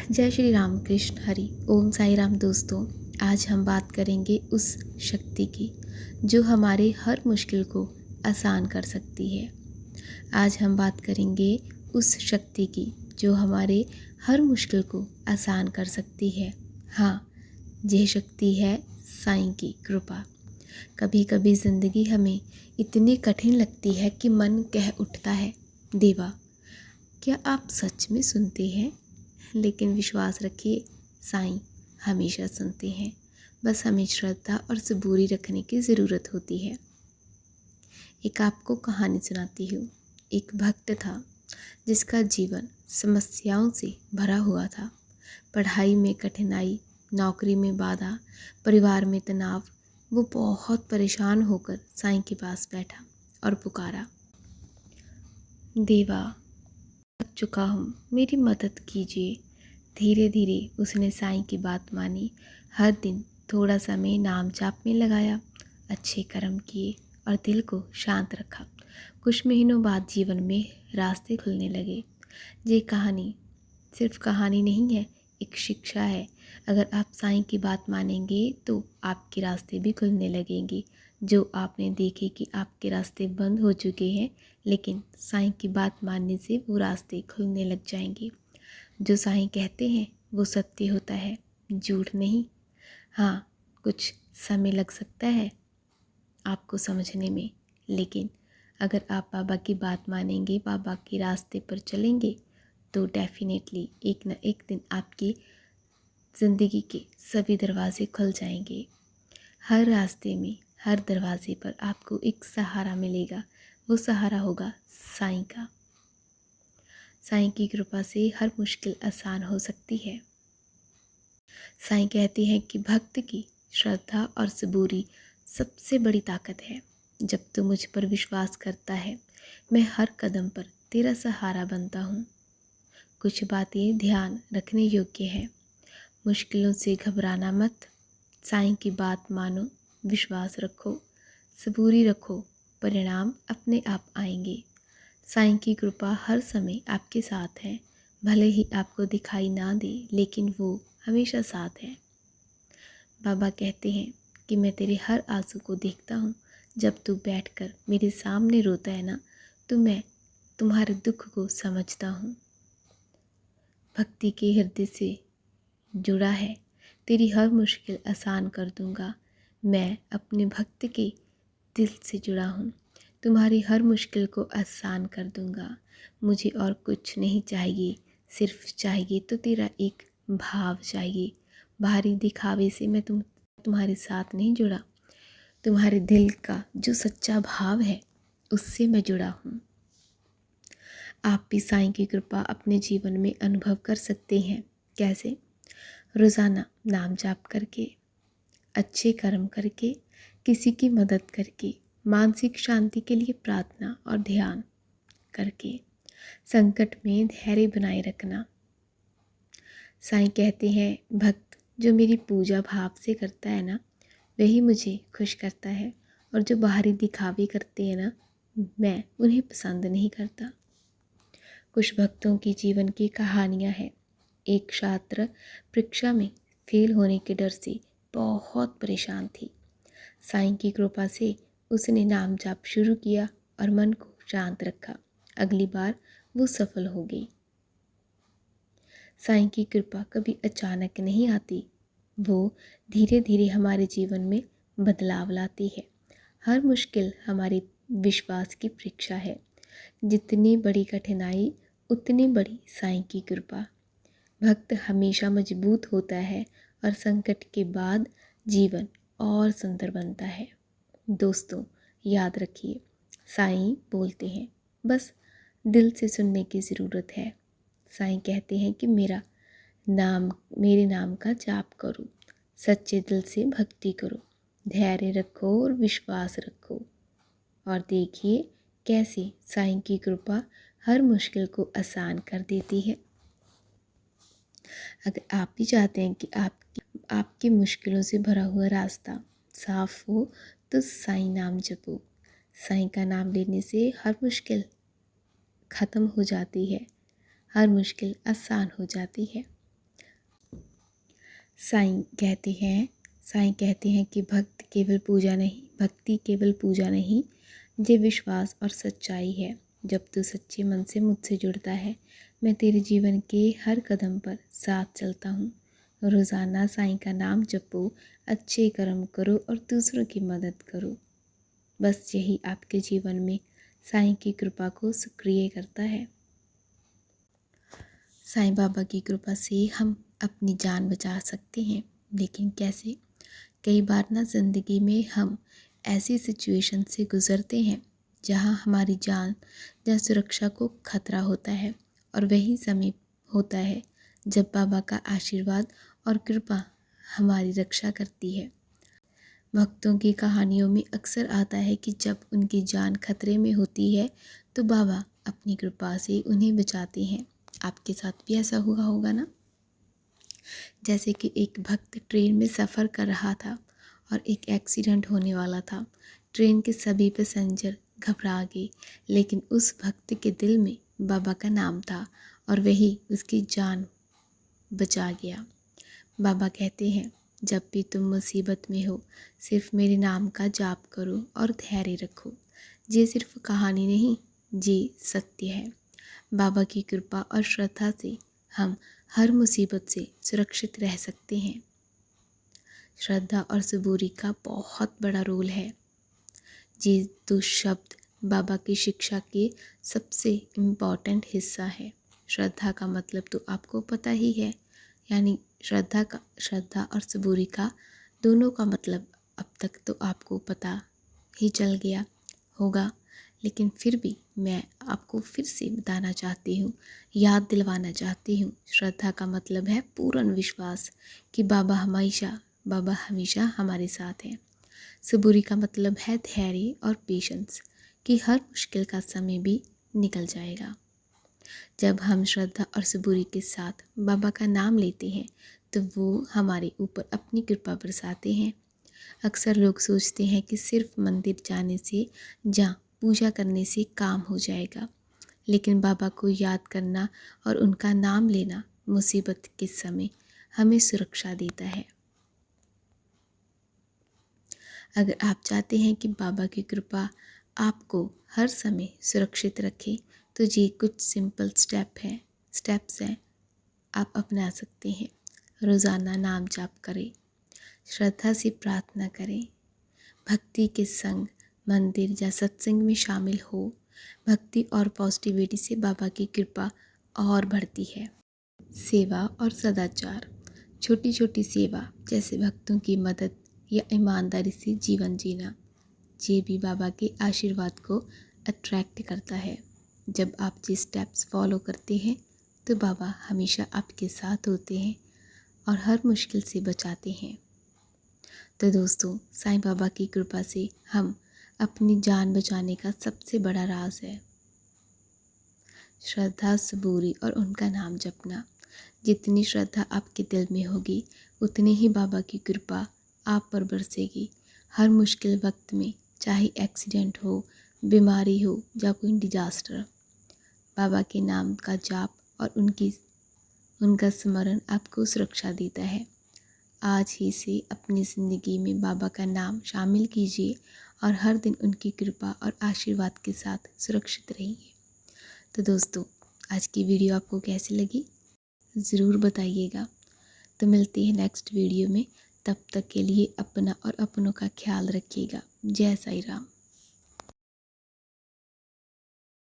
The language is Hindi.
जय श्री राम कृष्ण हरि ओम साई राम। दोस्तों, आज हम बात करेंगे उस शक्ति की जो हमारे हर मुश्किल को आसान कर सकती है। आज हम बात करेंगे उस शक्ति की जो हमारे हर मुश्किल को आसान कर सकती है। हाँ, यह शक्ति है साईं की कृपा। कभी कभी ज़िंदगी हमें इतनी कठिन लगती है कि मन कह उठता है, देवा क्या आप सच में सुनते हैं? लेकिन विश्वास रखिए, साईं हमेशा सुनते हैं। बस हमें श्रद्धा और सबूरी रखने की ज़रूरत होती है। एक आपको कहानी सुनाती हूँ। एक भक्त था जिसका जीवन समस्याओं से भरा हुआ था। पढ़ाई में कठिनाई, नौकरी में बाधा, परिवार में तनाव। वो बहुत परेशान होकर साईं के पास बैठा और पुकारा, देवा थक चुका हूँ, मेरी मदद कीजिए। धीरे धीरे उसने साईं की बात मानी। हर दिन थोड़ा समय नाम जाप में लगाया, अच्छे कर्म किए और दिल को शांत रखा। कुछ महीनों बाद जीवन में रास्ते खुलने लगे। ये कहानी सिर्फ कहानी नहीं है, एक शिक्षा है। अगर आप साईं की बात मानेंगे तो आपके रास्ते भी खुलने लगेंगे। जो आपने देखे कि आपके रास्ते बंद हो चुके हैं, लेकिन साईं की बात मानने से वो रास्ते खुलने लग जाएंगे। जो साईं कहते हैं वो सत्य होता है, झूठ नहीं। हाँ, कुछ समय लग सकता है आपको समझने में, लेकिन अगर आप बाबा की बात मानेंगे, बाबा के रास्ते पर चलेंगे, तो डेफिनेटली एक न एक दिन आपकी ज़िंदगी के सभी दरवाज़े खुल जाएंगे। हर रास्ते में, हर दरवाजे पर आपको एक सहारा मिलेगा। वो सहारा होगा साईं का। साईं की कृपा से हर मुश्किल आसान हो सकती है। साईं कहते हैं कि भक्त की श्रद्धा और सबूरी सबसे बड़ी ताकत है। जब तू मुझ पर विश्वास करता है, मैं हर कदम पर तेरा सहारा बनता हूँ। कुछ बातें ध्यान रखने योग्य है। मुश्किलों से घबराना मत, साईं की बात मानो, विश्वास रखो, सबूरी रखो, परिणाम अपने आप आएंगे। साईं की कृपा हर समय आपके साथ है। भले ही आपको दिखाई ना दे, लेकिन वो हमेशा साथ है। बाबा कहते हैं कि मैं तेरे हर आंसू को देखता हूँ। जब तू बैठकर मेरे सामने रोता है ना, तो मैं तुम्हारे दुख को समझता हूँ। भक्ति के हृदय से जुड़ा है, तेरी हर मुश्किल आसान कर दूंगा। मैं अपने भक्त के दिल से जुड़ा हूँ, तुम्हारी हर मुश्किल को आसान कर दूंगा। मुझे और कुछ नहीं चाहिए, सिर्फ चाहिए तो तेरा एक भाव चाहिए। बाहरी दिखावे से मैं तुम्हारे साथ नहीं जुड़ा, तुम्हारे दिल का जो सच्चा भाव है उससे मैं जुड़ा हूँ। आप भी साईं की कृपा अपने जीवन में अनुभव कर सकते हैं। कैसे? रोज़ाना नाम जाप करके, अच्छे कर्म करके, किसी की मदद करके, मानसिक शांति के लिए प्रार्थना और ध्यान करके, संकट में धैर्य बनाए रखना। साईं कहते हैं, भक्त जो मेरी पूजा भाव से करता है ना, वही मुझे खुश करता है, और जो बाहरी दिखावे करते हैं ना, मैं उन्हें पसंद नहीं करता। कुछ भक्तों की जीवन की कहानियाँ हैं। एक छात्र परीक्षा में फेल होने के डर से बहुत परेशान थी। साईं की कृपा से उसने नाम जाप शुरू किया और मन को शांत रखा। अगली बार वो सफल हो गई। साईं की कृपा कभी अचानक नहीं आती, वो धीरे धीरे हमारे जीवन में बदलाव लाती है। हर मुश्किल हमारे विश्वास की परीक्षा है। जितनी बड़ी कठिनाई, उतनी बड़ी साईं की कृपा। भक्त हमेशा मजबूत होता है और संकट के बाद जीवन और सुंदर बनता है। दोस्तों, याद रखिए, साईं बोलते हैं, बस दिल से सुनने की ज़रूरत है। साईं कहते हैं कि मेरे नाम का जाप करो, सच्चे दिल से भक्ति करो, धैर्य रखो और विश्वास रखो, और देखिए कैसे साईं की कृपा हर मुश्किल को आसान कर देती है। अगर आप भी चाहते हैं कि आपकी मुश्किलों से भरा हुआ रास्ता साफ हो, तो साईं नाम जपो। साईं का नाम लेने से हर मुश्किल ख़त्म हो जाती है, हर मुश्किल आसान हो जाती है। साईं कहते हैं कि भक्ति केवल पूजा नहीं, ये विश्वास और सच्चाई है। जब तू सच्चे मन से मुझसे जुड़ता है, मैं तेरे जीवन के हर कदम पर साथ चलता हूँ। रोज़ाना साईं का नाम जपो, अच्छे कर्म करो और दूसरों की मदद करो। बस यही आपके जीवन में साईं की कृपा को सक्रिय करता है। साईं बाबा की कृपा से हम अपनी जान बचा सकते हैं, लेकिन कैसे? कई बार ना ज़िंदगी में हम ऐसी सिचुएशन से गुज़रते हैं जहां हमारी जान या सुरक्षा को खतरा होता है, और वही समय होता है जब बाबा का आशीर्वाद और कृपा हमारी रक्षा करती है। भक्तों की कहानियों में अक्सर आता है कि जब उनकी जान खतरे में होती है तो बाबा अपनी कृपा से उन्हें बचाते हैं। आपके साथ भी ऐसा हुआ होगा ना? जैसे कि एक भक्त ट्रेन में सफ़र कर रहा था और एक एक्सीडेंट होने वाला था। ट्रेन के सभी पैसेंजर घबरा गए, लेकिन उस भक्त के दिल में बाबा का नाम था और वही उसकी जान बचा गया। बाबा कहते हैं, जब भी तुम मुसीबत में हो, सिर्फ मेरे नाम का जाप करो और धैर्य रखो। ये सिर्फ कहानी नहीं, ये सत्य है। बाबा की कृपा और श्रद्धा से हम हर मुसीबत से सुरक्षित रह सकते हैं। श्रद्धा और सबूरी का बहुत बड़ा रोल है। ये दो शब्द बाबा की शिक्षा के सबसे इम्पॉर्टेंट हिस्सा है। श्रद्धा का मतलब तो आपको पता ही है, यानी श्रद्धा और सबूरी का दोनों का मतलब अब तक तो आपको पता ही चल गया होगा, लेकिन फिर भी मैं आपको फिर से बताना चाहती हूँ, याद दिलवाना चाहती हूँ। श्रद्धा का मतलब है पूर्ण विश्वास कि बाबा हमेशा हमारे साथ हैं। सबूरी का मतलब है धैर्य और पेशेंस कि हर मुश्किल का समय भी निकल जाएगा। जब हम श्रद्धा और सबूरी के साथ बाबा का नाम लेते हैं तो वो हमारे ऊपर अपनी कृपा बरसाते हैं। अक्सर लोग सोचते हैं कि सिर्फ मंदिर जाने से पूजा करने से काम हो जाएगा, लेकिन बाबा को याद करना और उनका नाम लेना मुसीबत के समय हमें सुरक्षा देता है। अगर आप चाहते हैं कि बाबा की कृपा आपको हर समय सुरक्षित रखे तो ये कुछ सिंपल स्टेप्स हैं आप अपना सकते हैं। रोज़ाना नाम जाप करें, श्रद्धा से प्रार्थना करें, भक्ति के संग मंदिर या सत्संग में शामिल हो। भक्ति और पॉजिटिविटी से बाबा की कृपा और बढ़ती है। सेवा और सदाचार, छोटी छोटी सेवा जैसे भक्तों की मदद या ईमानदारी से जीवन जीना, ये भी बाबा के आशीर्वाद को अट्रैक्ट करता है। जब आप ये स्टेप्स फॉलो करते हैं तो बाबा हमेशा आपके साथ होते हैं और हर मुश्किल से बचाते हैं। तो दोस्तों, साईं बाबा की कृपा से हम अपनी जान बचाने का सबसे बड़ा राज है श्रद्धा, सबूरी और उनका नाम जपना। जितनी श्रद्धा आपके दिल में होगी, उतनी ही बाबा की कृपा आप पर बरसेगी। हर मुश्किल वक्त में, चाहे एक्सीडेंट हो, बीमारी हो या कोई डिजास्टर, बाबा के नाम का जाप और उनका स्मरण आपको सुरक्षा देता है। आज ही से अपनी ज़िंदगी में बाबा का नाम शामिल कीजिए और हर दिन उनकी कृपा और आशीर्वाद के साथ सुरक्षित रहिए। तो दोस्तों, आज की वीडियो आपको कैसी लगी ज़रूर बताइएगा। तो मिलते हैं नेक्स्ट वीडियो में। तब तक के लिए अपना और अपनों का ख्याल रखिएगा। जय साईं राम।